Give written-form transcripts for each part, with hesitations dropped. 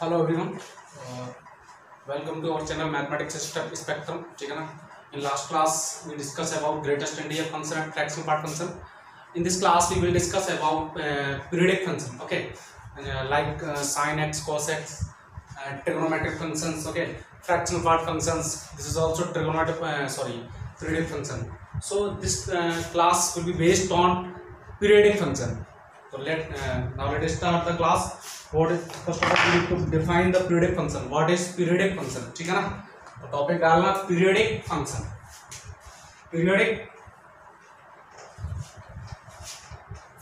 Hello everyone, welcome to our channel mathematics spectrum. ठीक है ना। In last class we discuss about greatest integer function and fractional part function. In this class we will discuss about periodic function. Okay, like sin x, cos x, trigonometric functions. Okay, fractional part functions. This is also periodic function. So this class will be based on periodic function. So now let us start the class. What is first of all we need to define the periodic function. What is periodic function? ठीक है ना. तो topic डालना periodic function. Periodic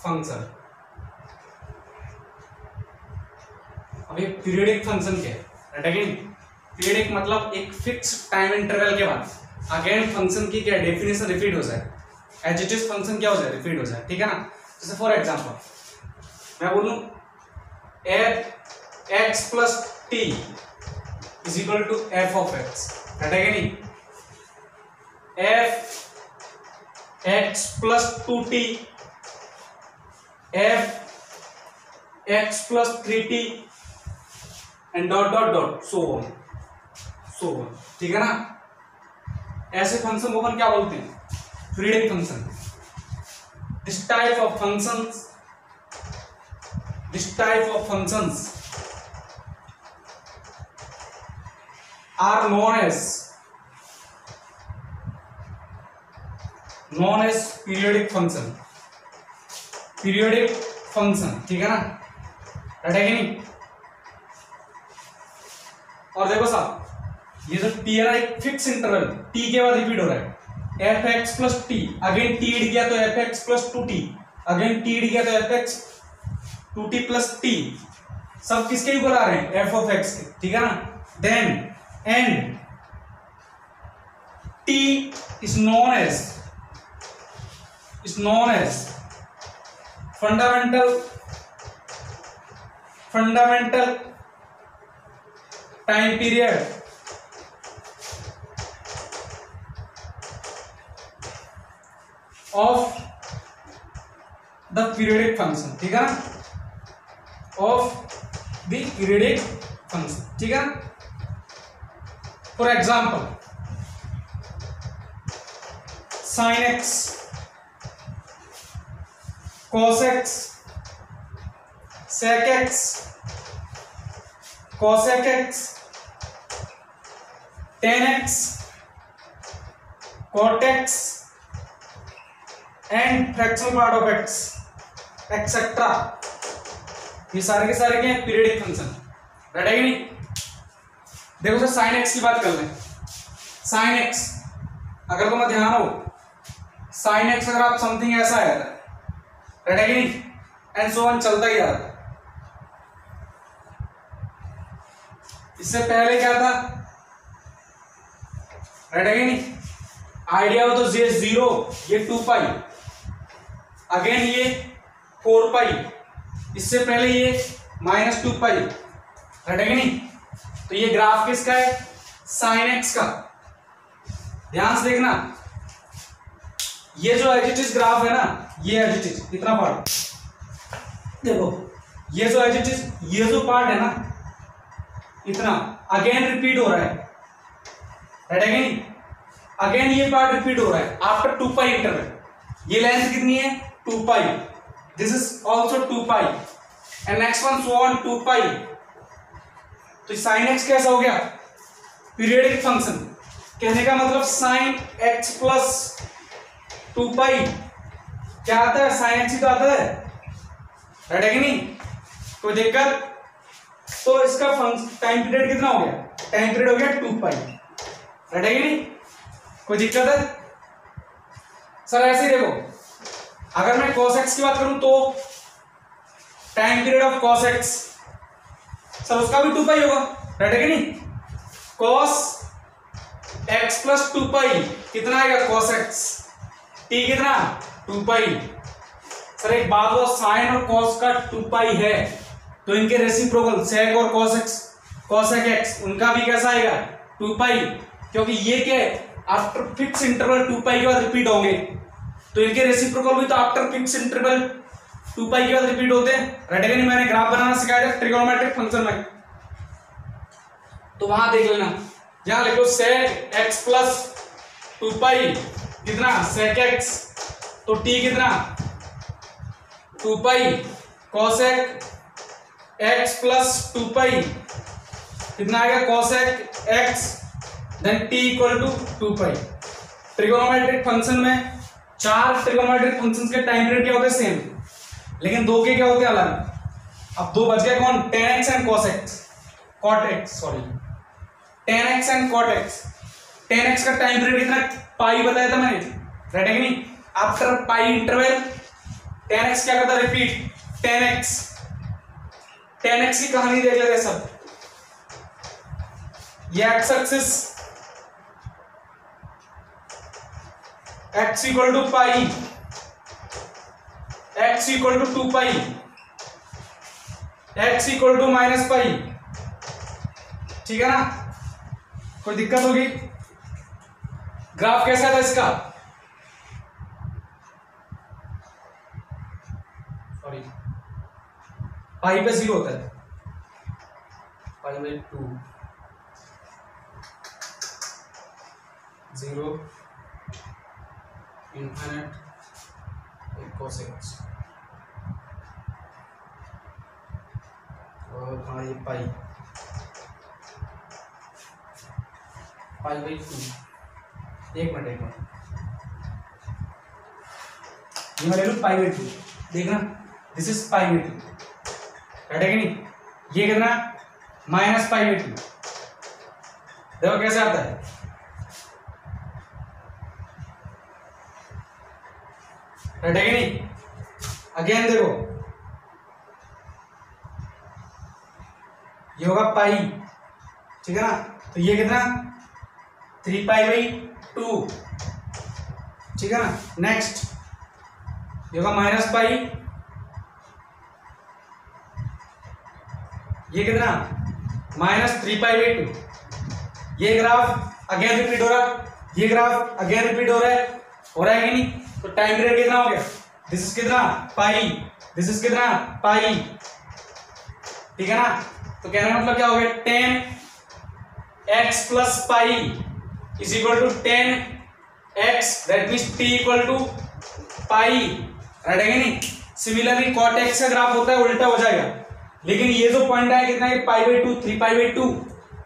function. अब ये periodic function क्या है? Again periodic मतलब एक फिक्स टाइम इंटरवल के बाद अगेन फंक्शन की क्या डेफिनेशन रिपीट हो जाए, एज इट इज फंक्शन क्या हो जाए, रिपीट हो जाए. ठीक है ना. जैसे फॉर एग्जांपल मैं बोलूं F x plus T is equal to F of X. रटेगा नहीं. F x plus 2t f x plus 3t and dot dot dot so on. ठीक है ना. ऐसे फंक्शन को अपन क्या बोलते हैं? Periodic function. This type of functions are known as periodic function. Periodic function. ठीक है ना. रटेगा नहीं. और देखो साहब ये जो टी है ना एक फिक्स इंटरवल टी के बाद रिपीट हो रहा है. F x plus t again t add गया तो f x plus 2t again t add गया तो f x 2t plus T. सब किसके ऊपर आ रहे हैं? एफ ऑफ एक्स के. ठीक है ना. Then and t is known as fundamental time period of the periodic function. ठीक है ना. of the periodic function. ठीक है. for example sin x, cos x, sec x, cosec x, tan x, cot x and fractional part of x etc. ये सारे के सारे क्या है? Periodic function. रटेगा नहीं. देखो सर sin x की बात कर लें. sin x अगर तुम्हें ध्यान हो sin x अगर आप समथिंग ऐसा है रटेगा नहीं एंड सो ऑन चलता ही आ रहा. इससे पहले क्या था? रटेगा नहीं. आइडिया हो तो ये 0 ये 2 पाई अगेन ये 4 पाई इससे पहले ये -2 पाई. रटेगा नहीं. तो ये ग्राफ किसका है? sin x का. ध्यान से देखना ये जो एजिटिस ग्राफ है ना ये एजिटिस इतना पार्ट देखो ये जो एजिटिस ये जो पार्ट है ना इतना अगेन रिपीट हो रहा है. रटेगा नहीं. अगेन ये पार्ट रिपीट हो रहा है आफ्टर 2 पाई इंटरवल. ये लेंथ कितनी है? 2 pi. This is also 2 pi and next one so on 2 pi. तो sin x कैसा हो गया? Periodic function. कहने का मतलब sin x प्लस 2 पाई क्या आता है? sin x ही तो आता है. रटेगा नहीं. कोई दिक्कत? तो इसका टाइम पीरियड कितना हो गया? टाइम पीरियड हो गया 2 पाई. रटेगा नहीं. कोई दिक्कत है? सर ऐसे ही देखो अगर मैं cos x की बात करूं तो time period of cos x sir उसका भी 2 पाई होगा. रटेगा नहीं. cos x प्लस 2 पाई कितना आएगा? cos x t कितना? 2 पाई. सर एक बात वो साइन और cos का 2 पाई है तो इनके रेसिप्रोकल sec और cosec x उनका भी कैसा आएगा? 2 पाई. क्योंकि ये क्या है? आफ्टर फिक्स इंटरवल 2 पाई के बाद रिपीट होंगे तो इनके रेसिप्रोकल भी तो आफ्टर फिक्स इंटरवल 2 पाई के बाद रिपीट होते हैं। रटेगा नहीं? मैंने ग्राफ बनाना सिखाया था ट्रिगोनोमेट्रिक फंक्शन में। तो वहां देख लेना, यहां लिखो sec x प्लस 2 पाई कितना sec x, तो t कितना 2 pi cosec x plus 2 pi कितना आएगा cosec x, then t equal to 2 pi. Trigonometric function में 4 ट्रिगोनोमेट्रिक फंक्शंस के टाइम पीरियड क्या होते हैं सेम, लेकिन 2 के क्या होते हैं अलग। अब 2 बच गए कौन, tan x and cos x, cot x sorry, tan x and cot x। tan x का टाइम पीरियड कितना पाई बताया था मैंने, राइट है कि नहीं। आफ्टर पाई इंटरवल tan x क्या करता है, रिपीट tan x की कहानी देख लेते सब। ये x axis x equal to pi, x equal to 2 pi, x equal to minus pi, ठीक है ना। कोई दिक्कत होगी, ग्राफ कैसा था इसका, सॉरी पाई पे 0 होता है, पाई बाई 2 0 इन्फिनिट cos x, और हाँ ये पाई बाई 2, एक मिनट ये मैं ले लूँ पाई बाई 2, देखना this is pi by 2, right है कि नहीं। ये कितना माइनस पाई बाई 2, देखो कैसे आता है, राइट है कि नहीं। अगेन देखो ये होगा पाई, ठीक है ना, तो ये कितना 3 पाई बाई 2, ठीक है ना। नेक्स्ट ये होगा माइनस पाई, ये कितना माइनस 3 पाई बाई 2। ये ग्राफ अगेन रिपीट हो रहा है, ये ग्राफ अगेन रिपीट हो रहा है कि नहीं। तो टाइम पीरियड कितना हो गया, दिस इज कितना पाई, दिस इज कितना पाई, ठीक है ना। तो कहने का मतलब क्या हो गया, tan x plus pi is equal to tan x, that means t equal to pi, right है कि नहीं। सिमिलरली cot x का ग्राफ होता है उल्टा हो जाएगा, लेकिन ये जो पॉइंट है कितना है पाई by 2, 3 pi by 2,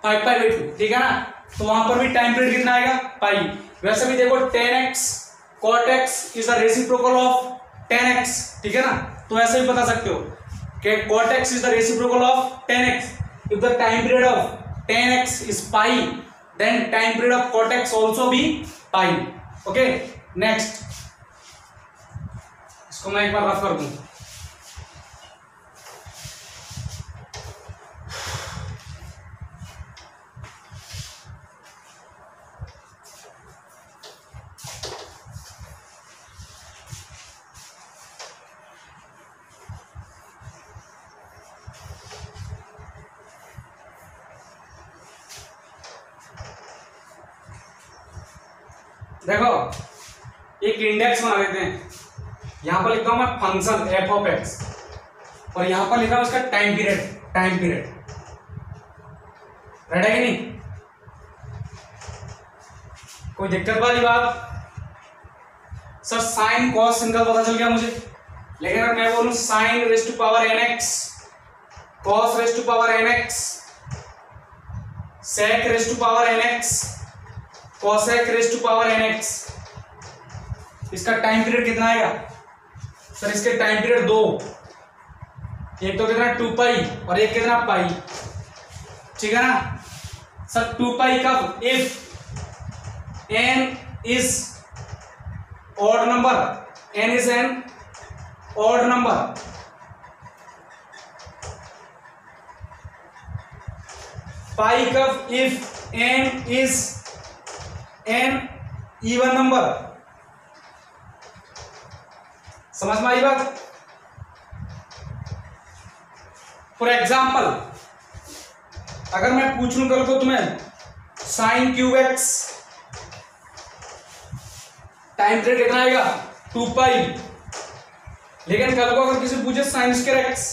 5 pi by 2, ठीक है ना। तो वहां पर भी टाइम पीरियड कितना आएगा पाई। वैसे भी देखो tan x cot x is the reciprocal of tan x, ठीक है ना। तो ऐसे भी बता सकते हो कि cot x is the reciprocal of tan x. If the time period of tan x is pi, then time period of cot x also be pi. Okay, next इसको मैं एक बार रफ कर दूं। देखो एक इंडेक्स बना लेते हैं, यहां पर लिखता हूं मैं फंक्शन f ऑफ x, और यहां पर लिखा हूं उसका टाइम पीरियड, राइट है कि नहीं। कोई दिक्कत वाली बात, सर साइन कॉस सिंगल पता चल गया मुझे, लेकिन अगर मैं बोलूं sine raise to power nx, cos raise to power nx, sec raise to power nx, cosec raise to power nx, इसका टाइम पीरियड कितना आएगा सर, इसके टाइम पीरियड 2, एक तो कितना 2 पाई और एक कितना पाई, ठीक है ना सर। 2 पाई कब, if n is odd number, n is an odd number, pi कब, if n is an even number. समझ में आई बात। फॉर एग्जाम्पल अगर मैं पूछ लूं कल को तुम्हें sine cube x, time period कितना आएगा 2 पाई, लेकिन कल को अगर किसी पूछे साइन स्क्वायर एक्स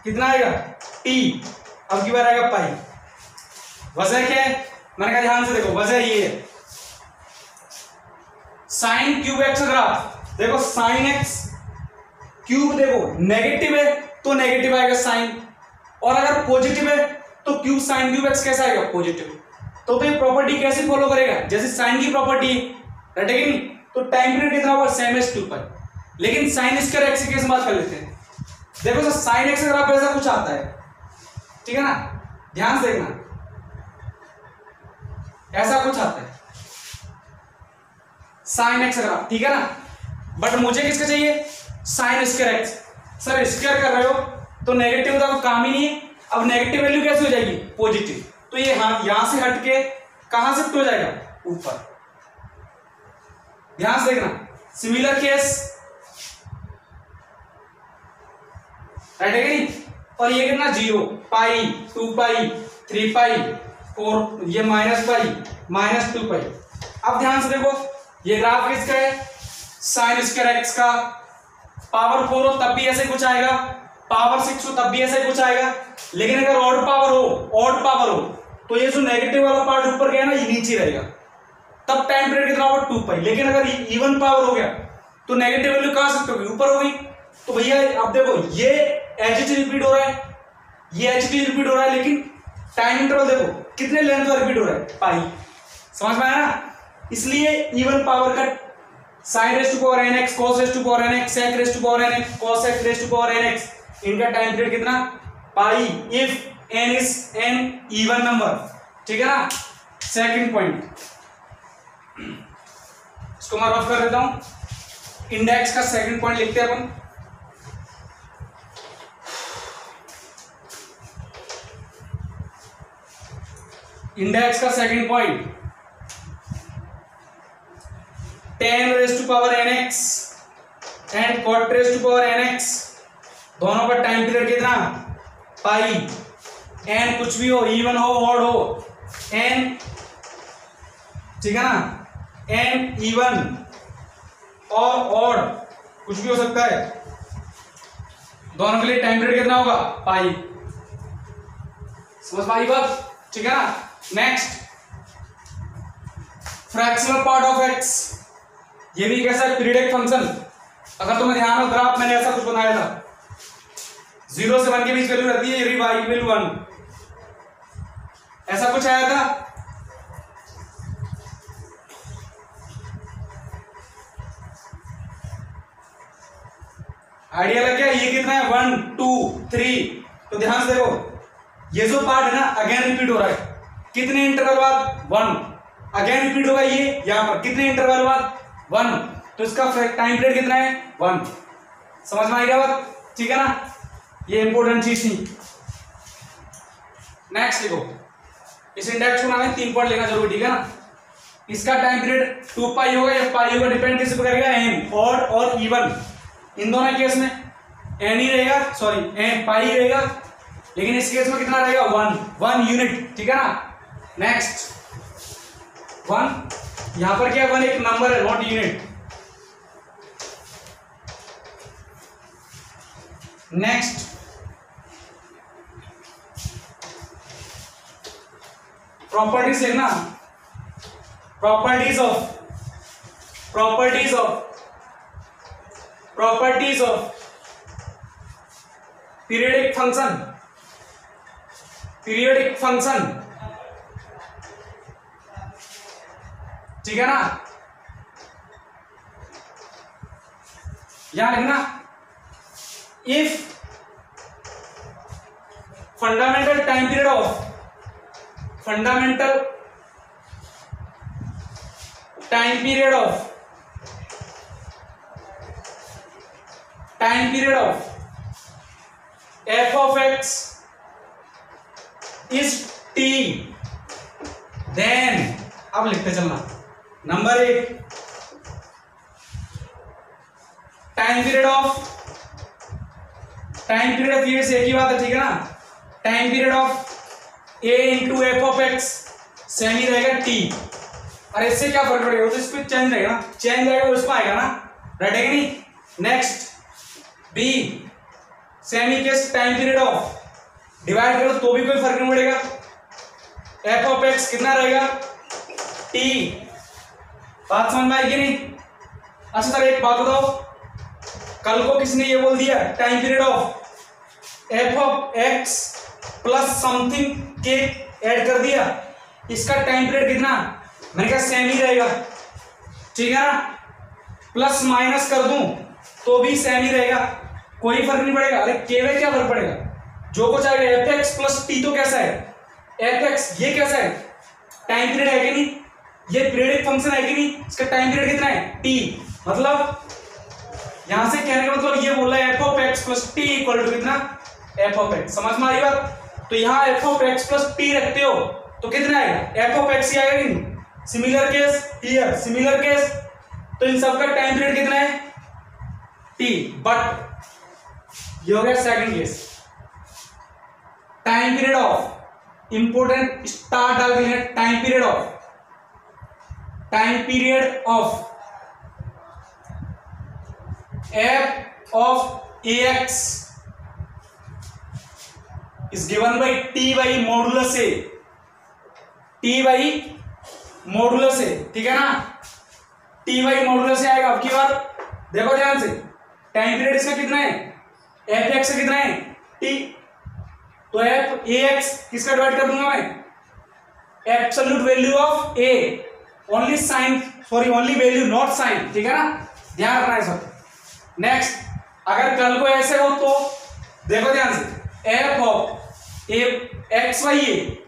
कितना आएगा t, अब की बार आएगा पाई। वजह क्या है, मैंने कहा ध्यान से देखो, वजह ये है साइन क्यूब एक्स ग्राफ, देखो साइन एक्स क्यूब देखो नेगेटिव है तो नेगेटिव आएगा साइन, और अगर पॉजिटिव है तो क्यूब साइन क्यूब एक्स कैसा आएगा, पॉजिटिव। तो ये प्रॉपर्टी कैसे फॉलो करेगा, जैसे साइन की प्रॉपर्टी रटे कि नहीं, तो टाइम पीरियड कितना होगा सेम एज 2 पाई, लेकिन साइन स्क्वायर एक्स की कैसे बात कर लेते हैं। देखो सर साइन एक्स ग्राफ ऐसा कुछ आता है, ठीक है ना, ध्यान से देखना, ऐसा कुछ आता है साइन एक्स ग्राफ, ठीक है ना, बट मुझे किसका चाहिए, sine square x. Sir square कर रहे हो तो नेगेटिव का काम ही नहीं है, अब नेगेटिव वैल्यू कैसे हो जाएगी, पॉजिटिव, तो ये हाँ यहां से हटके कहां शिफ्ट हो जाएगा, ऊपर। ध्यान से देखना, सिमिलर केस राइट है कि नहीं, और ये कितना 0 पाई 2 पाई 3 पाई 4, ये माइनस पाई माइनस 2 पाई। अब ध्यान से देखो ये ग्राफ किसका है, साइन स्क्वायर एक्स का, पावर 4 हो तब भी ऐसे कुछ आएगा, पावर 6 हो तब भी ऐसे कुछ आएगा, लेकिन अगर ऑड पावर हो तो ये जो नेगेटिव वाला पार्ट ऊपर गया ना ये नीचे रहेगा, तब टाइम पीरियड कितना होगा 2 पाई। लेकिन अगर इवन पावर हो गया तो नेगेटिव वैल्यू कहां शिफ्ट होगी, ऊपर होगी। तो भैया अब देखो ये एच रिपीट हो रहा है, ये एच रिपीट हो रहा है, लेकिन टाइम इंटरवल देखो कितने लेंथ का रिपीट हो रहा है, पाई। समझ में आया ना, इसलिए इवन पावर का sine raise to power nx, cos raise to power nx, sec raise to power nx, cos sec raise to power nx, इनका टाइम पीरियड कितना, pi, if n is n even number, ठीक है ना। Second point, इसको मैं rough कर देता हूं, इंडेक्स का सेकंड पॉइंट लिखते हैं अपन। इंडेक्स का second point, tan raise to power nx and cot raise to power nx, दोनों का टाइम पीरियड कितना, पाई, n कुछ भी हो, इवन हो ऑड हो, n ठीक है ना, n इवन और ऑड कुछ भी हो सकता है, दोनों के लिए टाइम पीरियड कितना होगा, पाई। समझ पाई बात, ठीक है ना। Next, fractional part of x, ये भी कैसा है, पीरियडिक फंक्शन। अगर तुम्हें ध्यान हो ग्राफ मैंने ऐसा कुछ बनाया था, 0 से 1 के बीच वैल्यू रहती है, y इक्वल 1, ऐसा कुछ आया था। आइडिया लग गया, ये कितना है 1 2 3। तो ध्यान से देखो ये जो पार्ट है ना अगेन रिपीट हो रहा है, कितने इंटरवल बाद, 1, अगेन रिपीट होगा ये यहां पर, कितने इंटरवल बाद, 1, तो इसका टाइम पीरियड कितना है, 1। समझ में आएगा बात, ठीक है ना, ये इंपॉर्टेंट चीज थी। नेक्स्ट देखो, इस इंडेक्स को हमें 3 पॉइंट लेना जरूरी, ठीक है ना। इसका टाइम पीरियड 2 पाई होगा या पाई होगा, डिपेंड किस पे करेगा, n ऑड और इवन, इन दोनों केस में n ही रहेगा, सॉरी n पाई रहेगा, लेकिन इस केस में कितना रहेगा, 1 यूनिट, ठीक है ना। नेक्स्ट 1, यहां पर क्या 1 एक नंबर है, नॉट यूनिट। नेक्स्ट प्रॉपर्टीज देखना, प्रॉपर्टीज ऑफ पीरियडिक फंक्शन, ठीक है ना। यहां लिखना, if fundamental time period of f of x is t, then अब लिखते चलना, नंबर 1 टाइम पीरियड ऑफ ये से एक ही बात है, ठीक है ना। Time period of a into F of X same ही रहेगा t, और इससे क्या फर्क पड़ेगा, तो इस पे चेंज रहेगा ना, चेंज रहेगा वो इसमें आएगा ना, राइट है कि नहीं। Next b semi case time period of, divide करो तो भी कोई फर्क नहीं पड़ेगा, एफ ऑफ एक्स कितना रहेगा टी। बात समझ में आएगी नहीं? अच्छा सर एक बात बताओ, कल को किसने ये बोल दिया time period of f of x plus something के ऐड कर दिया, इसका टाइम पीरियड कितना, मैंने कहा सेम ही रहेगा, ठीक है ना। प्लस माइनस कर दूं तो भी सेम ही रहेगा, कोई फर्क नहीं पड़ेगा। अरे के में क्या फर्क पड़ेगा, जो कुछ आएगा एफ एक्स प्लस टी तो कैसा है एफ एक्स, ये कैसा है टाइम पीरियड है कि नहीं, ये पीरियडिक फंक्शन है कि नहीं, इसका टाइम पीरियड कितना है टी। मतलब यहां से कहने का मतलब ये बोल रहा है F of x plus T equal to कितना एफ ऑफ एक्स। समझ में आ रही बात? तो यहाँ f of x plus t रखते हो तो कितना आएगा एफ ऑफ एक्स ही आएगा कि नहीं। Similar case here, similar case, तो इन सबका टाइम पीरियड कितना है टी। बट ये हो गया second case, time period of, important star डाल के लिखना, time period of, time period of f of ax is given by t by modulus a, t by modulus a, ठीक है ना, t by मॉडुलस a आएगा। अब की बार देखो ध्यान से, टाइम पीरियड इसका कितना है f x कितना है t, तो f ax किसका डिवाइड कर दूंगा मैं absolute value of a, only sign, sorry only value not sign, ठीक है ना, ध्यान रखना है सब। नेक्स्ट, अगर कल को ऐसे हो तो देखो ध्यान से, एफ ऑफ एक्स वाई ए,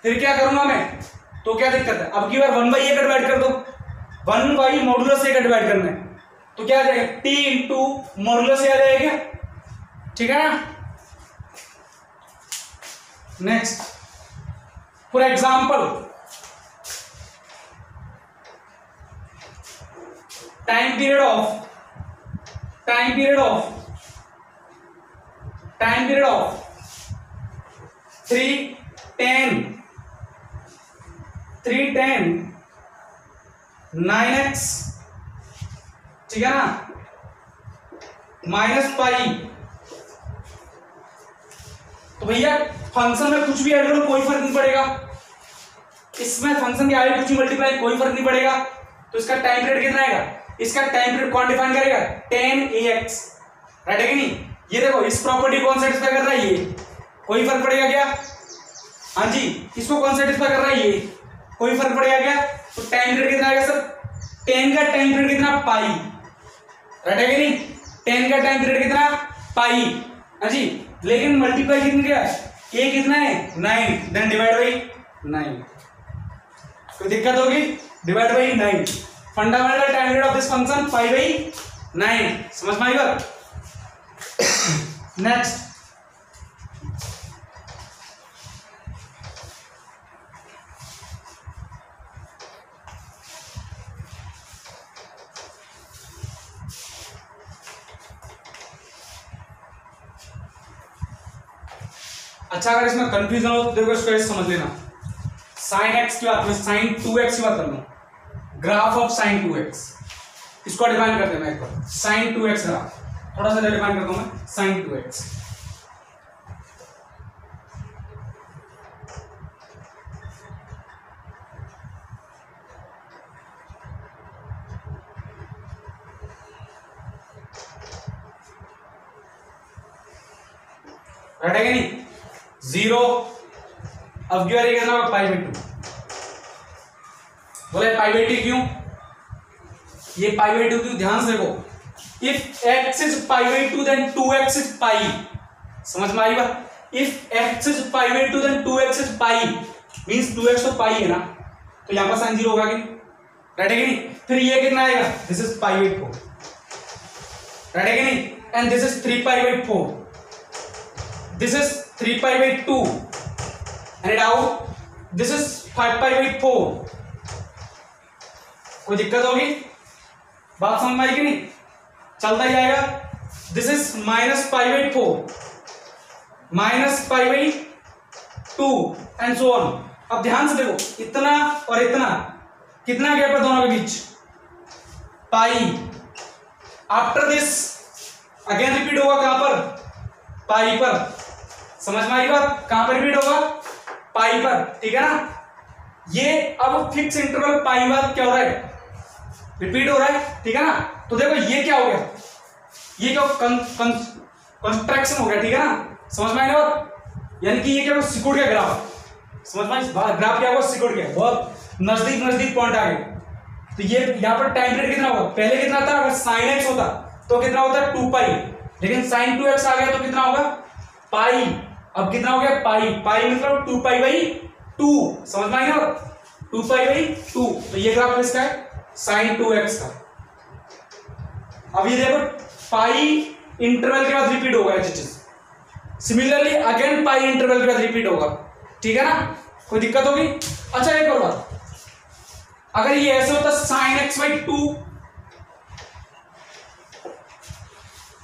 फिर क्या करूंगा मैं, तो क्या दिक्कत है, अब की बार 1/a का डिवाइड कर दो, 1 मॉडुलस a का डिवाइड करना है, तो क्या आ जाएगा t इंटू मॉडुलस a आ जाएगा, ठीक है ना। Next, for example time period of 310 9x, ठीक है ना, माइनस पाई। तो भैया फंक्शन में कुछ भी ऐड करो कोई फर्क नहीं पड़ेगा, इसमें फंक्शन के आगे कुछ भी मल्टीप्लाई कोई फर्क नहीं पड़ेगा, तो इसका टाइम पीरियड कितना आएगा, इसका टाइम पीरियड कौन डिफाइन करेगा 10ax, राइट है कि नहीं। ये देखो इस प्रॉपर्टी कौन सेटिस्फाई कर रहा है, ये कोई फर्क पड़ेगा क्या, हाँ जी, इसको कौन सेटिस्फाई कर रहा है, ये कोई फर्क पड़ेगा क्या। तो टाइम पीरियड कितना आएगा सर, 10 का टाइम पीरियड कितना पाई, राइट है कि नहीं, 10 का टाइम पीरियड कितना पाई, हाँ जी, लेकिन मल्टीप्लाई कितने क्या a कितना है 9, देन डिवाइड बाई 9, कोई दिक्कत होगी, divide by 9, fundamental time period of this function pi by 9, समझ में आएगा। नेक्स्ट, अच्छा अगर इसमें कंफ्यूजन हो तो देखो इसको ऐसे समझ लेना, साइन एक्स की बात, मैं साइन 2x की बात कर लूँ, ग्राफ ऑफ साइन 2x, इसको डिफाइन करते हैं मैं एक बार, साइन 2x ग्राफ थोड़ा सा डिफाइन करता हूं मैं, साइन 2x, राइट है कि नहीं, 0, अब क्यों कितना पाई बाई 2, बोले पाई बाई टी क्यों, ये पाई बाई 2 क्यों, ध्यान से देखो, if x is pi by 2 then 2x is pi, समझ में आई बात, if x is pi by 2 then 2x is pi, means 2x तो पाई है ना, तो यहां पर साइन 0 होगा कि राइट है कि नहीं। फिर ये कितना आएगा, this is pi by 4, right है कि नहीं, and this is 3 pi by 4, this is 3 pi by 2 and now this is 5 pi by 4, कोई दिक्कत होगी, बात समझ में आई कि नहीं, चलता ही जाएगा, this is minus pi by 4, minus pi by 2 and so on। अब ध्यान से देखो, इतना और इतना कितना गैप है दोनों के बीच, पाई, आफ्टर दिस अगेन रिपीट होगा कहां पर, पाई पर, समझ में आई बात, कहां पर रिपीट होगा पाई पर, ठीक है ना। ये अब फिक्स इंटरवल पाई बाद क्या हो रहा है, रिपीट हो रहा है, ठीक है ना। तो देखो ये क्या हो गया, ये क्या कंस्ट्रक्शन हो गया, ठीक है ना, समझ में आएगा। यानी कि ये क्या सिकुड़ गया ग्राफ, समझ में, ग्राफ क्या हुआ, सिकुड़ गया, बहुत नजदीक नजदीक पॉइंट आ गए। तो ये यहाँ पर टाइम पीरियड कितना होगा, पहले कितना था, अगर साइन एक्स होता तो कितना होता है 2 पाई, लेकिन साइन 2x आ गया तो कितना होगा पाई। अब कितना हो गया पाई, पाई मतलब 2 पाई बाई 2, समझ में आएगा, 2 पाई बाई 2। तो ये ग्राफ किसका है, साइन 2x का। अब ये देखो पाई इंटरवल के बाद रिपीट होगा ये चीज, सिमिलरली अगेन पाई इंटरवल के बाद रिपीट होगा, ठीक है ना, कोई दिक्कत होगी। अच्छा एक और बात, अगर ये ऐसे होता साइन एक्स बाई 2,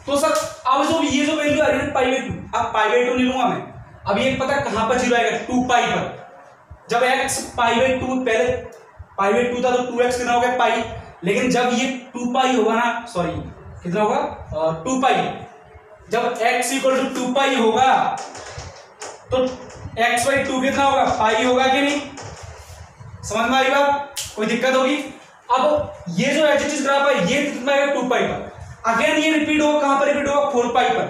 तो सर अब जो ये जो वैल्यू आ रही है पाई बाई 2, अब पाई बाई 2 नहीं लूंगा मैं, अब ये पता कहां पर जीरो आएगा, 2 पाई पर। जब x पाई बाई 2, पहले पाई बाई 2 था तो 2x कितना हो गया पाई, लेकिन जब ये 2 पाई होगा ना, सॉरी कितना होगा 2 पाई, जब x इक्वल टू 2 पाई होगा तो x बाई 2 कितना होगा पाई होगा कि नहीं, समझ में आई बात, कोई दिक्कत होगी। अब ये जो एच ग्राफ है ये कितना है 2 पाई पर, अगेन ये रिपीट होगा कहां पर, रिपीट होगा 4 पाई पर,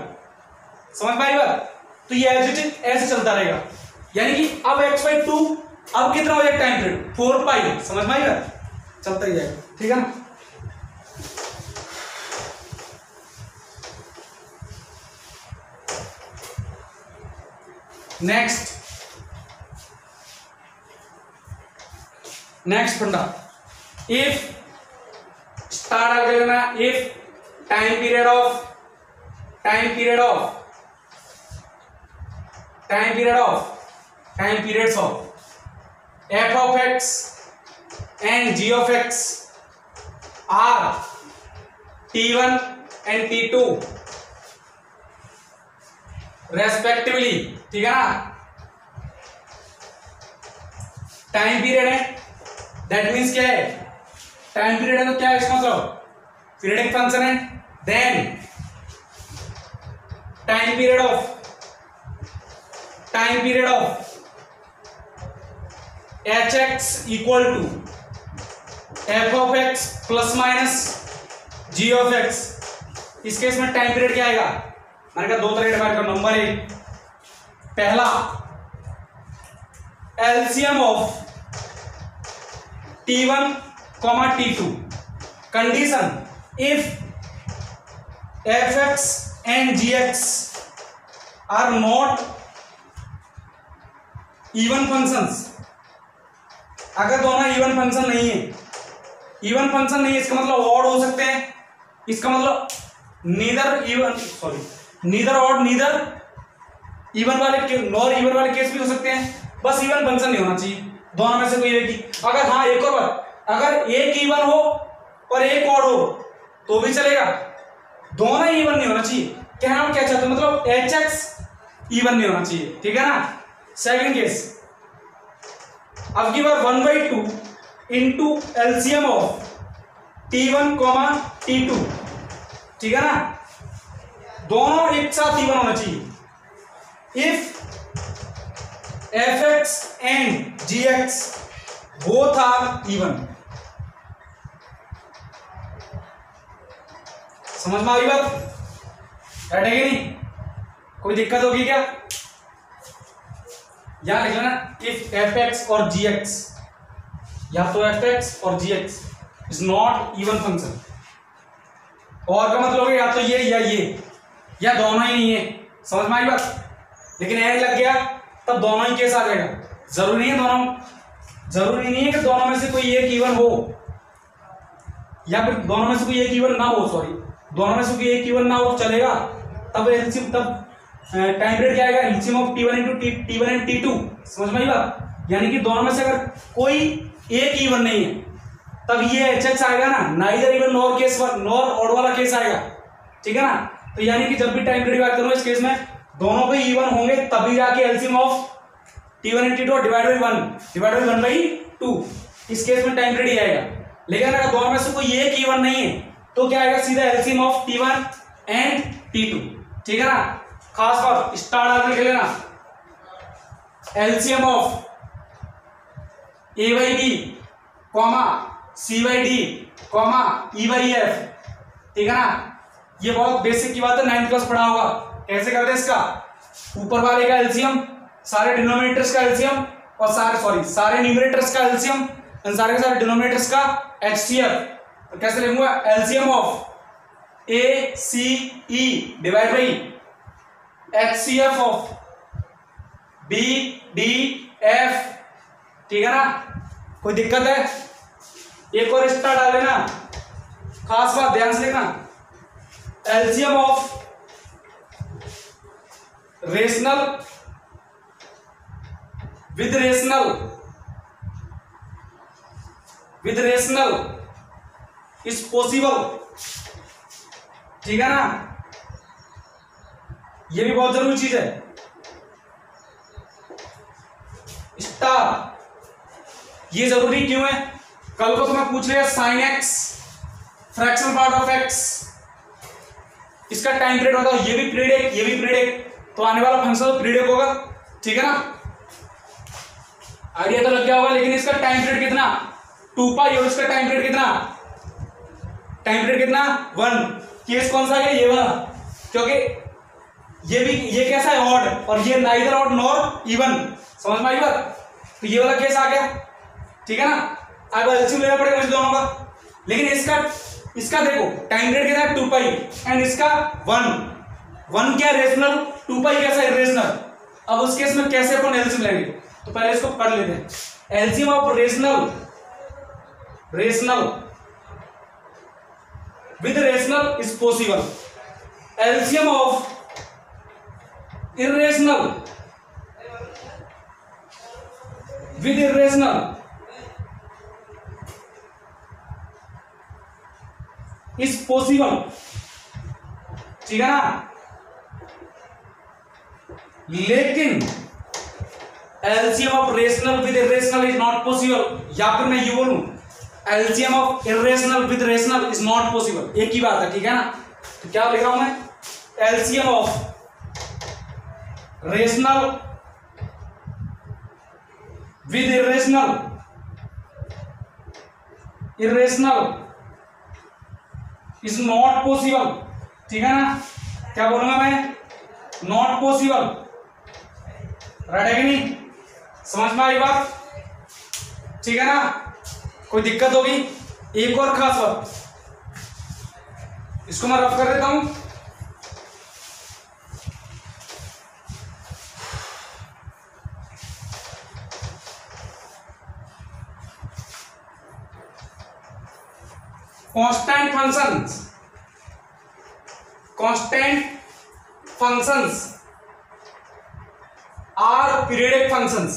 समझ में आई बात। तो ये एच ऐसे चलता रहेगा, यानी कि अब x बाई 2 अब कितना हो जाएगा टाइम पीरियड 4 पाई, समझ में आएगा, चलता ही जाएगा, ठीक है ना। नेक्स्ट फंडा, इफ स्टार आगे लेना, if time period of f of x and g of x are t1 and t2 respectively, ठीक है ना। टाइम पीरियड है, दैट मीन्स क्या है, टाइम पीरियड है तो क्या है इसका मतलब पीरियडिक फंक्शन है। Then time period of h x equal to F of x plus minus g of x. इस केस में टाइम पीरियड क्या आएगा, मैंने कहा 2 तरह डिवाइड कर, नंबर 1 पहला LCM of T1, T2, condition if fx and gx are not even functions, अगर दोनों इवन फंक्शन नहीं है, इवन फंक्शन नहीं है इसका मतलब ऑड हो सकते हैं, इसका मतलब नीदर ऑड नीदर इवन वाले नॉर इवन वाले केस भी हो सकते हैं, बस इवन फंक्शन नहीं होना चाहिए, दोनों में से कोई एक ही। अगर हाँ एक और बात, अगर एक इवन हो और एक ऑड हो तो भी चलेगा, दोनों ही इवन नहीं होना चाहिए। कहना क्या चाहते हैं, मतलब एच एक्स इवन नहीं होना चाहिए, ठीक है ना। सेकंड केस, अब की बार 1/2 into LCM of T1, T2, ठीक है ना, दोनों एक साथ इवन होना चाहिए। If fx and gx both are even, समझ में आई बात, बैठेगी नहीं, कोई दिक्कत होगी क्या, यहां लिख लेना इफ fx और gx, या तो fx और gx is not even function, और का मतलब है या तो ये या दोनों ही नहीं है, समझ में आई बात। लेकिन एंड लग गया तब दोनों ही केस आ जाएगा, जरूरी नहीं है कि दोनों में से कोई एक इवन हो, या फिर दोनों में से कोई एक इवन ना हो, दोनों में से कोई एक इवन ना हो चलेगा, तब एलसीएम, तब टाइम पीरियड क्या आएगा, LCM of T1 into T1 and T2, समझ में आई बात। यानी कि दोनों में से अगर कोई एक इवन नहीं है तब ये HX आएगा ना, neither even nor case, nor odd वाला केस आएगा, ठीक है ना। तो यानी कि जब भी टाइम पीरियड बात करूंगा इस केस में दोनों को इवन होंगे तभी जाके LCM of T1 and T2 divide by 1/2, इस केस में टाइम पीरियड आएगा। लेकिन अगर दोनों में से कोई एक इवन नहीं है तो क्या आएगा, सीधा LCM of T1 and T2, ठीक है ना। खास बात स्टार आगे लिख लेना, LCM of a by b comma c by d comma e by f, ठीक है ना। ये बहुत बेसिक की बात है, 9th क्लास पढ़ा होगा। कैसे करते हैं इसका, ऊपर वाले का एलसीएम, सारे डिनोमिनेटर्स का एलसीएम और सारे न्यूमरेटर्स का एलसीएम और सारे के सारे डिनोमिनेटर्स का एचसीएफ। तो कैसे लिखूंगा, LCM of a c e divide by HCF of b d f, ठीक है ना। कोई दिक्कत है, एक और स्टार डाल लेना, खास बात ध्यान से देखना, LCM of rational with rational is possible, ठीक है ना। ये भी बहुत जरूरी चीज है। स्टार ये जरूरी क्यों है, कल को तुम्हें पूछ लिया sine x fractional part of x, इसका टाइम पीरियड बताओ, ये भी पीरियड एक, ये भी पीरियड एक, तो आने वाला फंक्शन तो पीरियड एक होगा, ठीक है ना। आइडिया तो लग गया होगा, लेकिन इसका टाइम पीरियड कितना 2 पाई और इसका टाइम पीरियड कितना 1। केस कौन सा है, ये वाला, क्योंकि ये कैसा है ऑड और ये नाइदर ऑड नॉर इवन, समझ में आई बात। तो ये वाला केस आ गया, ठीक है ना। अब एलसीएम लेना पड़ेगा मुझे दोनों का, लेकिन इसका देखो टाइम पीरियड कितना है 2 पाई एंड इसका 1 क्या रेशनल, 2 पाई कैसा इरेशनल। अब उस केस में कैसे अपन एलसीएम लेंगे, तो पहले इसको पढ़ लेते हैं। LCM of rational with rational is possible, LCM of irrational with irrational is possible, ठीक है ना। लेकिन LCM of rational with irrational is not possible, या फिर मैं ये बोलूं LCM of irrational with rational is not possible, एक ही बात है, ठीक है ना। तो क्या लिख रहा हूं मैं, LCM of rational with irrational is not possible, ठीक है ना। क्या बोलूंगा मैं, नॉट पॉसिबल, राइट है कि नहीं, समझ में आई बात, ठीक है ना। कोई दिक्कत होगी, एक और खास बात, इसको मैं रफ कर देता हूं। Constant functions are periodic functions,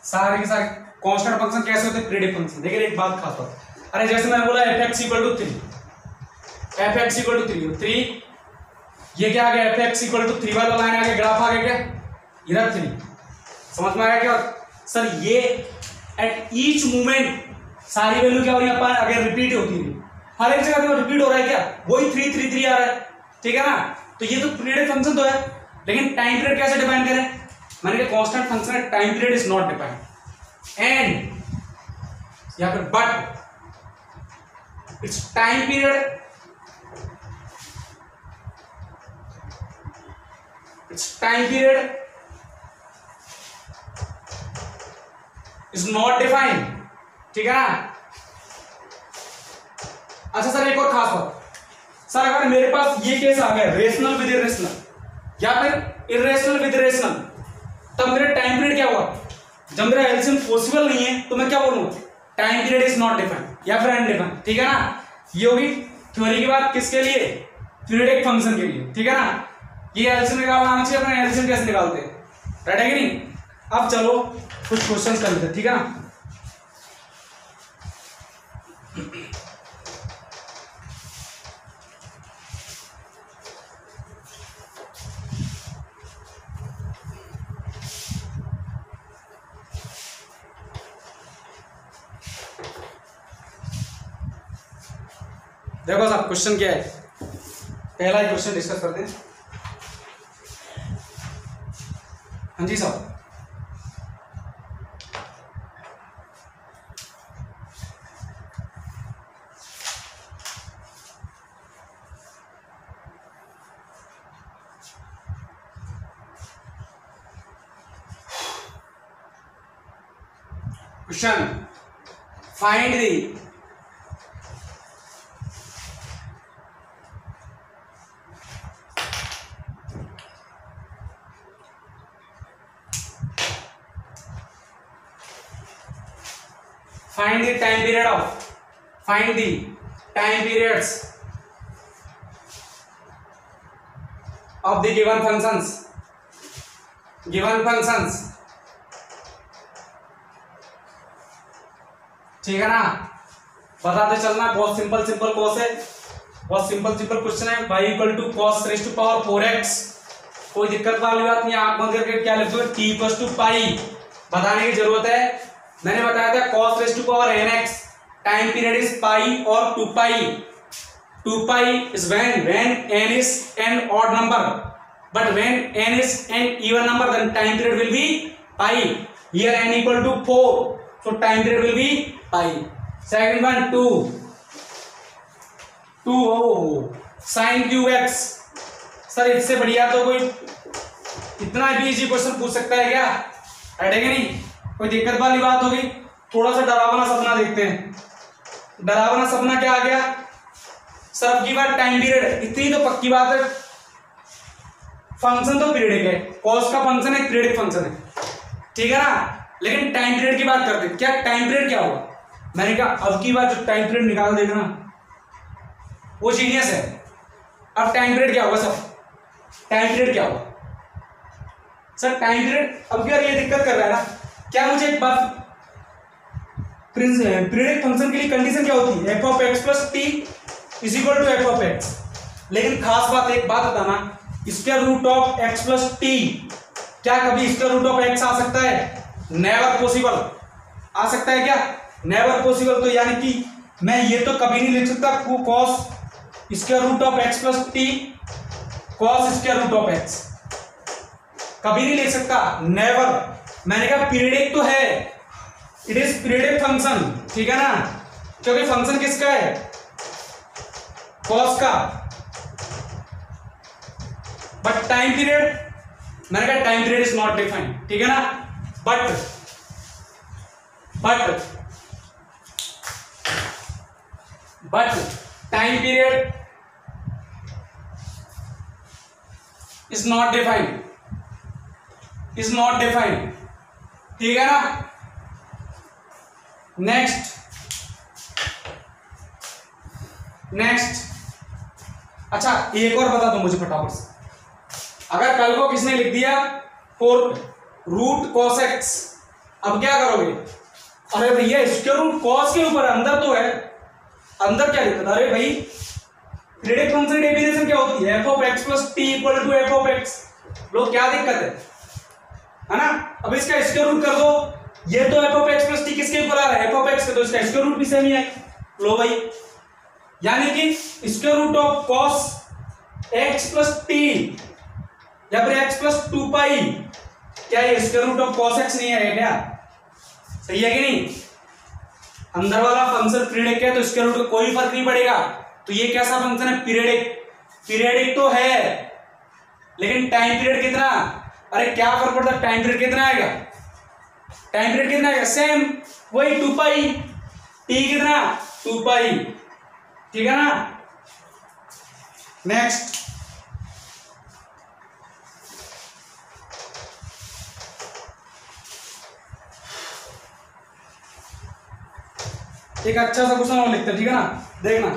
सारे के सारे कांस्टेंट फंक्शन कैसे होते हैं, पीरियडिक फंक्शन। देखिए एक बात खास बात, अरे जैसे मैंने बोला fx = 3, ये क्या आ गया, fx = 3 वाला लाइन आ गया, ग्राफ आ गया क्या, इधर 3, समझ में आया क्या सर। ये एट ईच मूवमेंट सारी वैल्यू क्या हो रही है, अपन अगर रिपीट होती है, हर एक जगह पे रिपीट हो रहा है क्या, वही 3 3 3 आ रहा है, ठीक है ना। तो ये तो पीरियडिक फंक्शन तो है, लेकिन टाइम पीरियड कैसे डिफाइन करें, मैंने कहा कांस्टेंट फंक्शन है, time period is not defined and या फिर but it's time period is not defined, ठीक है ना। अच्छा सर एक और खास बात, सर अगर मेरे पास ये केस आ गया रेशनल विद इरेशनल या फिर इरेशनल विद रेशनल, तब मेरा टाइम पीरियड क्या हुआ, जब मेरा एलसीएम पॉसिबल नहीं है तो मैं क्या बोलूंगा, time period is not defined या फिर अनडिफाइंड, ठीक है ना। ये होगी थ्योरी की बात, किसके लिए, पीरियडिक फंक्शन के लिए, ठीक है ना। ये एलसीएम निकालना आना चाहिए, अपने एलसीएम कैसे निकालते हैं, राइट है कि नहीं। अब चलो कुछ क्वेश्चंस कर लेते हैं, ठीक है ना। देखो साहब क्वेश्चन क्या है, पहला ही क्वेश्चन डिस्कस करते हैं। हाँ जी साहब, question find the find the time periods of the given functions ठीक है ना, बताते चलना। बहुत सिंपल कॉस है, बहुत सिंपल क्वेश्चन है। y equal to cos raise to power 4x, कोई दिक्कत वाली बात नहीं। आंख बंद करके क्या लिख दो, t इक्वल टू पाई, बताने की जरूरत है। मैंने बताया था cos raise to power nx, time period is pi और 2 pi is when n is an odd number, but when n is an even number then time period will be pi. Here n equal to 4, so time period will be pi. Second one 2 sin qx। Sir इससे बढ़िया तो कोई इतना भी easy question पूछ सकता है क्या? हटेगा नहीं, कोई दिक्कत वाली बात होगी। थोड़ा सा डरावना सपना देखते हैं। डरावना सपना क्या आ गया सर? अब की बात टाइम पीरियड, इतनी तो पक्की बात है, फंक्शन तो पीरियडिक है, कॉस का फंक्शन एक पीरियडिक फंक्शन है, ठीक है ना। लेकिन टाइम पीरियड की बात करते हैं, क्या टाइम पीरियड क्या होगा? मैंने कहा अब की बात जो टाइम पीरियड निकाल देगा ना वो जीनियस है। अब टाइम पीरियड क्या होगा सर? टाइम पीरियड क्या होगा सर? टाइम पीरियड अब यार ये दिक्कत कर रहा है ना। क्या मुझे एक बात, पीरियडिक फंक्शन के लिए कंडीशन क्या होती है? F of x plus T is equal to F of X. लेकिन खास बात, एक बात बताना, square root of x plus T, क्या कभी स्क्वायर रूट ऑफ एक्स आ सकता है? Never possible. आ सकता है क्या? Never possible. तो यानी कि मैं ये तो कभी नहीं लिख सकता cos square root of x plus t cos square root of x, कभी नहीं लिख सकता, नेवर। मैंने कहा पीरियडिक तो है, इट इज पीरियडिक फंक्शन, ठीक है ना, क्योंकि फंक्शन किसका है? कॉस का। बट टाइम पीरियड, मैंने कहा time period is not defined, ठीक है ना। But time period is not defined, ठीक है ना। नेक्स्ट अच्छा एक और बता दो मुझे फटाफट से। अगर कल को किसने लिख दिया रूट कॉस एक्स, अब क्या करोगे? अरे भैया स्क्वायर रूट कॉस के ऊपर अंदर तो है, अंदर क्या लिखा? अरे भाई पीरियडिक फंक्शन डेफिनेशन क्या होती है? F of x plus T equal to F of X. लो क्या दिक्कत है ना। अब इसका स्क्वायर रूट कर दो, ये तो F of x plus T किसके ऊपर आ रहा है? एफ ऑफ एक्स के, तो इसका स्क्वायर रूट भी सेम ही है। लो भाई, यानी कि square root of cos x plus t या फिर एक्स प्लस 2 पाई, क्या ये square root of cos x नहीं है क्या? सही है कि नहीं? अंदर वाला फंक्शन पीरियडिक है तो स्क्वायर रूट का कोई फर्क नहीं पड़ेगा। तो ये कैसा फंक्शन है? पीरियडिक तो है, लेकिन टाइम पीरियड कितना? अरे क्या फर्क पड़ता है? टाइम पीरियड कितना आएगा? टाइम पीरियड कितना आएगा? सेम वही 2 पाई। टी कितना? 2 पाई, ठीक है ना। नेक्स्ट एक अच्छा सा क्वेश्चन और लिखते हैं, ठीक है ना। देखना,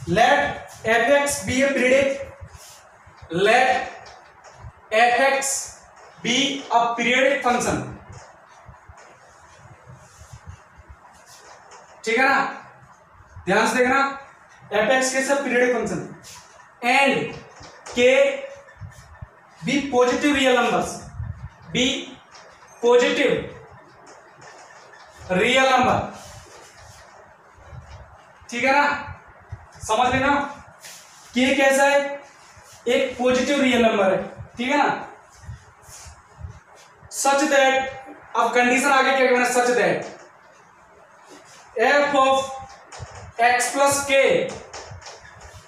let f x be a periodic, let f x be a periodic function, ठीक है ना। ध्यान से देखना, एफ एक्स के सब periodic function and k be positive real numbers, be positive real number, ठीक है ना। समझ लेना के कैसा है, एक पॉजिटिव रियल नंबर है, ठीक है ना। सच दैट, अब कंडीशन आगे क्या कहना, such that f of x plus k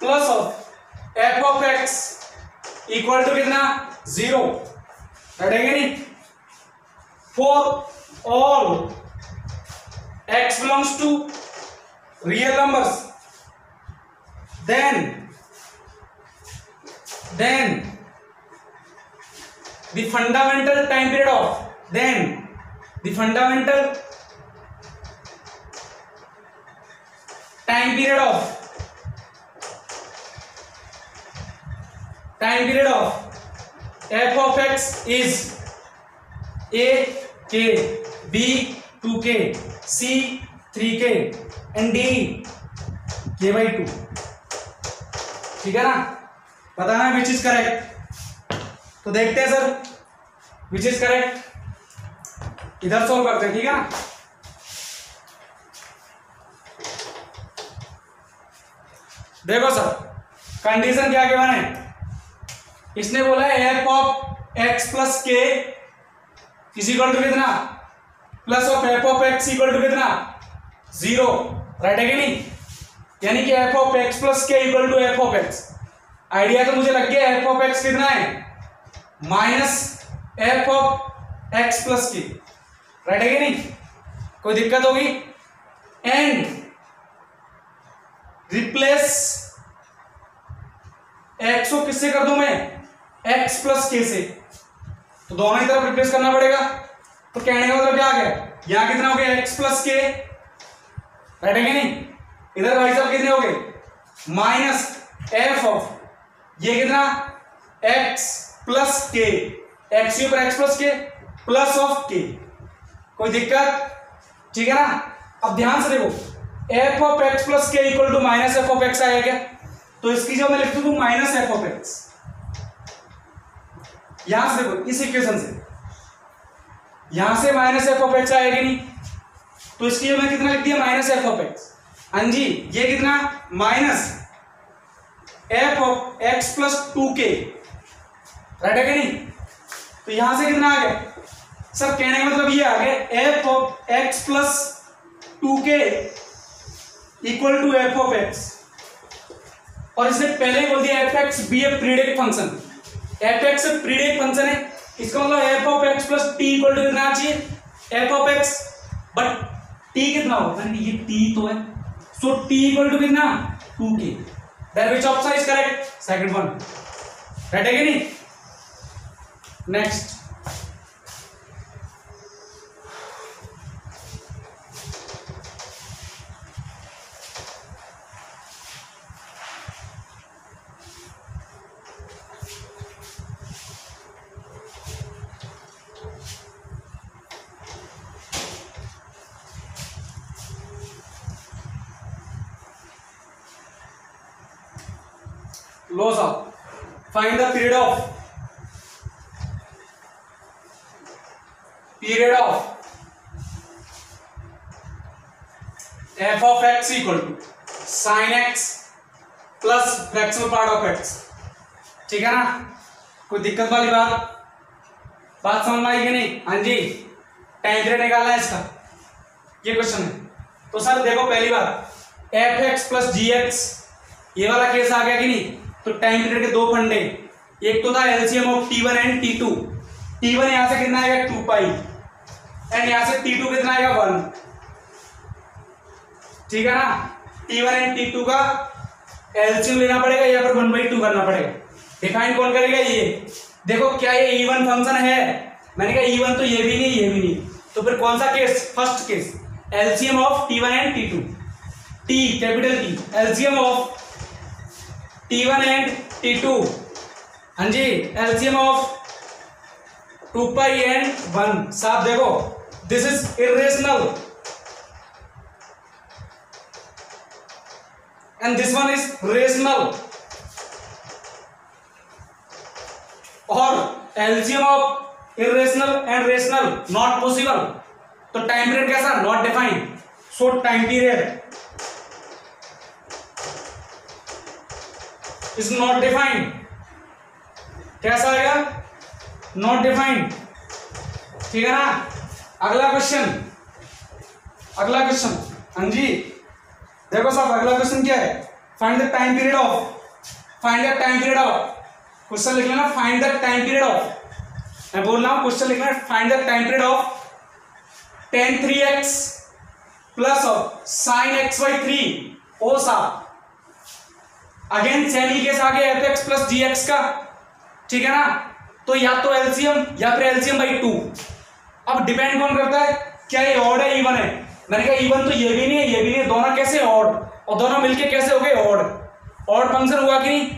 plus of f of x equal to कितना 0, रटेंगे नहीं। For all x belongs to real numbers then the fundamental time period of f of x is a k, b 2k, c 3k and d k by 2, ठीक है ना। बताना which is correct. तो देखते हैं सर विच इज करेक्ट, इधर solve करते हैं, ठीक है ना। देखो सर कंडीशन क्या क्या है, इसने बोला है F of x plus k is equal to कितना, plus of f of x equal to कितना 0, राइट है कि नहीं। यानी कि f of x plus k equal to F of x. Idea तो मुझे लग गया एफ ऑफ एक्स कितना है minus f of x plus k, right है कि नहीं। कोई दिक्कत होगी। एंड रिप्लेस एक्स को किससे कर दूं मैं, एक्स प्लस के से, तो दोनों ही तरफ रिप्लेस करना पड़ेगा। तो कहने का मतलब क्या आ गया, यहां कितना हो गया एक्स प्लस के, राइट है कि नहीं। इधर भाई साहब कितने हो गए माइनस एफ ऑफ ये कितना एक्स प्लस के, एक्स के ऊपर x plus k plus of के, कोई दिक्कत, ठीक है ना। अब ध्यान से देखो f of x plus k equal to minus f of x आएगा क्या, तो इसकी जो मैं लिख दूं माइनस एफ ऑफ एक्स। यहां से देखो इस इक्वेशन से यहां से माइनस एफ ऑफ एक्स आएगी नहीं, तो इसकी जो मैं कितना लिख दिया माइनस एफ ऑफ एक्स। हाँ जी ये कितना minus f of x plus 2k, right है कि नहीं। तो यहां से कितना आ गया सर, कहने का मतलब ये आ गया f of x plus 2k equal to F of x, और इसने पहले ही बोल दिया f x be a periodic function, f x periodic function है, इसका मतलब f of x plus T equal to कितना चाहिए f of x, but t कितना होगा, ये टी तो है, सो टी इक्वल टू कितना 2k, there which option is correct, second one, right है कि नहीं। Next laws of find the period of f of x equal to sin x plus fractional part of x, ठीक है ना। कोई दिक्कत वाली बात समझ में आई कि नहीं। हाँ जी टाइम पीरियड निकालना है इसका, ये क्वेश्चन है। तो सर देखो पहली बात एफ एक्स प्लस जी एक्स ये वाला केस आ गया कि नहीं। तो टाइम पीरियड के दो फंडे, एक तो था LCM of T1 and T2। T1 यहां से कितना आएगा 2 पाई एंड यहां से T2 कितना आएगा 1, ठीक है ना। T1 एंड T2 का एलसीएम लेना पड़ेगा या फिर 1/2 करना पड़ेगा। डिफाइन कौन करेगा, ये देखो क्या ये इवन फंक्शन है, मैंने कहा इवन तो ये भी नहीं ये भी नहीं, तो फिर कौन सा case, first case LCM of T1 and T2, T capital T LCM of T1 and T2, हाँ जी एलसीएम ऑफ 2 पाई एंड 1। साथ देखो this is irrational and this one is rational, और LCM of irrational and rational not possible. तो time period कैसा, not defined, so time period is not defined. कैसा आएगा? Not defined. ठीक है ना। अगला क्वेश्चन, अगला क्वेश्चन, हाँ जी देखो साहब अगला क्वेश्चन क्या है? Find the time period of, find the time period of, question लिख लेना find the time period of, मैं बोल रहा हूं क्वेश्चन लिखना है find the time period of tan 3x plus of sin x by 3 ओ साहब। अगेन सेम ही case आ गया fx प्लस gx का, ठीक है ना। तो या तो एलसीएम या फिर एलसीएम बाई 2। अब डिपेंड कौन करता है, क्या ये ऑड है इवन है? मैंने कहा इवन तो ये भी नहीं है ये भी नहीं है, दोनों कैसे ऑड, और दोनों मिलके कैसे हो गए ऑड, ऑड फंक्शन हुआ कि नहीं।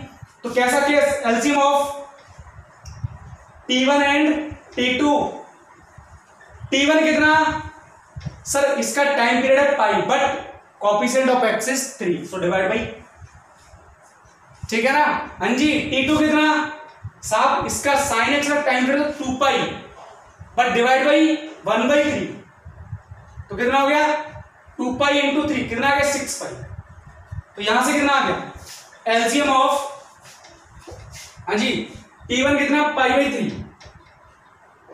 तो कैसा case, LCM of T1 and T2। T1 कितना सर, इसका टाइम पीरियड है pi but coefficient of x is 3 so divide by, ठीक है ना। हाँ जी। T2 कितना साहब, इसका sin x का टाइम पीरियड है 2 पाई बट डिवाइड बाई 1/3, तो कितना हो गया 2 पाई इंटू 3, कितना आ गया 6 पाई। तो यहां से कितना आ गया एलसीएम ऑफ, हाँ जी T1 कितना π/3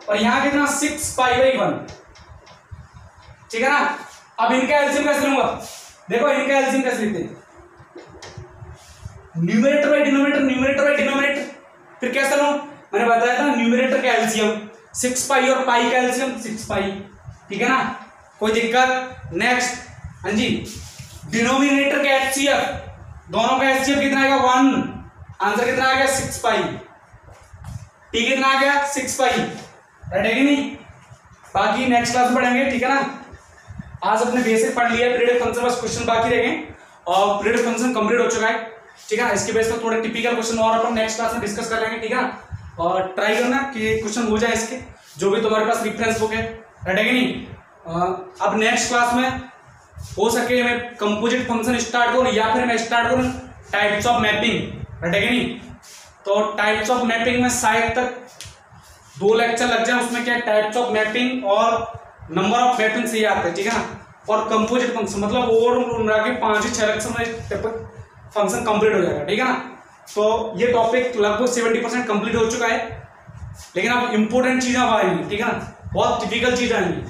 और यहां कितना 6 π/1, ठीक है ना। अब इनका एलसीएम कैसे लूंगा, देखो इनका एलसीएम कैसे लिखते हैं, numerator by denominator, numerator by denominator. फिर कैसे लूं, मैंने बताया था न्यूमरेटर का एलसीएम 6 पाई और पाई का एलसीएम 6 पाई, ठीक है ना, कोई दिक्कत। नेक्स्ट, हाँ जी डिनोमिनेटर का एचसीएफ, दोनों का एचसीएफ कितना आएगा 1, आंसर कितना आ गया 6 पाई, टी कितना आ गया 6 पाई, राइट है कि नहीं। बाकी नेक्स्ट क्लास में पढ़ेंगे, ठीक है ना। आज अपने बेसिक पढ़ लिया, पीरियड फंक्शन बस क्वेश्चन बाकी रह गए और पीरियड फंक्शन कंप्लीट हो चुका है, ठीक है। इसके बेस पर थोड़े टिपिकल क्वेश्चन और अपन नेक्स्ट क्लास में डिस्कस कर लेंगे, ठीक है ना। और ट्राई करना कि क्वेश्चन हो जाए इसके, जो भी तुम्हारे पास रेफरेंस बुक है, राइट है कि नहीं। अब नेक्स्ट क्लास में हो सके मैं कंपोजिट फंक्शन स्टार्ट करूं या फिर मैं स्टार्ट करूं टाइप्स ऑफ मैपिंग, राइट है कि नहीं। तो टाइप्स ऑफ मैपिंग में शायद तक 2 लेक्चर लग जाए, उसमें क्या टाइप्स ऑफ मैपिंग और नंबर ऑफ मैपिंग से आते हैं, ठीक है ना। और कंपोजिट फंक्शन मतलब ओवरऑल मिला के 5 से 6 लेक्चर में फंक्शन कंप्लीट हो जाएगा, ठीक है ना। तो ये टॉपिक लगभग 70% कंप्लीट हो चुका है, लेकिन अब इंपॉर्टेंट चीजें अब आएंगी, ठीक है ना, बहुत टिपिकल चीज आएंगी,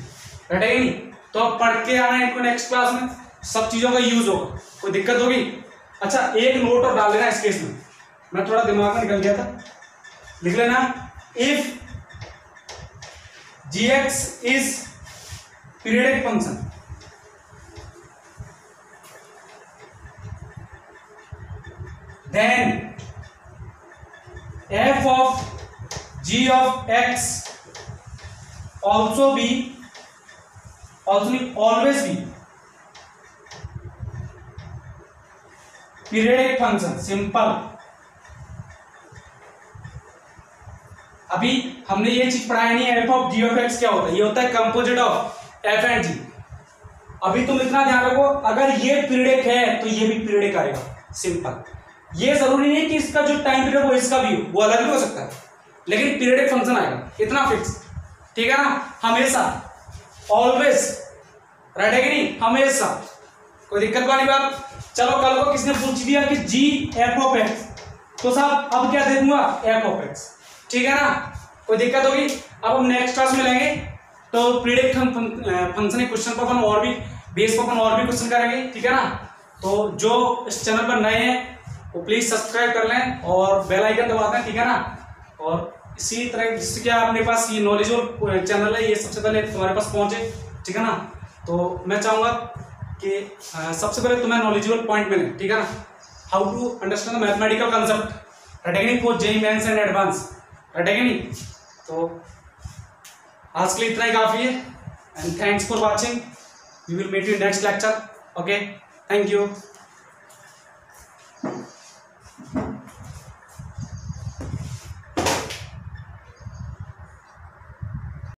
राइट है नहीं। तो अब पढ़ के आना है इनको, नेक्स्ट क्लास में सब चीजों का यूज होगा, कोई दिक्कत होगी। अच्छा एक नोट और डाल देना इस केस में, मैं थोड़ा दिमाग में निकल गया था, लिख लेना if gx is periodic function, then f of g of x also be always be periodic function. Simple. अभी हमने ये चीज पढ़ाया नहीं है, F of g of x क्या होता है, ये होता है composite of f and g. अभी तुम इतना ध्यान रखो, अगर ये पीरियडिक है तो ये भी पीरियडिक आएगा, सिंपल। ये जरूरी नहीं कि इसका जो टाइम पीरियड वो इसका भी हो, वो अलग भी हो सकता है, लेकिन पीरियडिक फंक्शन आएगा, इतना फिक्स, ठीक है ना। हमेशा, ऑलवेज, राइट है कि नहीं, हमेशा, कोई दिक्कत वाली बात। चलो कल को किसने पूछ दिया कि जी एफ ऑफ एक्स, तो साहब अब क्या दे दूंगा एफ ऑफ एक्स, ठीक है ना, कोई दिक्कत होगी। अब हम नेक्स्ट क्लास में लेंगे तो पीरियडिक फंक्शन क्वेश्चन पर अपन और भी बेस पर अपन और भी क्वेश्चन करेंगे, ठीक है ना। तो जो इस चैनल पर नए हैं वो प्लीज सब्सक्राइब कर लें और बेल आइकन दबा दें, ठीक है ना। और इसी तरह जिससे क्या अपने पास ये नॉलेजेबल चैनल है, ये सबसे पहले तुम्हारे पास पहुंचे, ठीक है ना। तो मैं चाहूंगा कि सबसे पहले तुम्हें नॉलेजेबल पॉइंट मिले, ठीक है ना, how to understand the mathematical concept, right है कि नहीं, for JEE Mains and Advance, right है कि नहीं। तो आज के लिए इतना ही काफी है and thanks for watching, we will meet you next lecture, okay, thank you.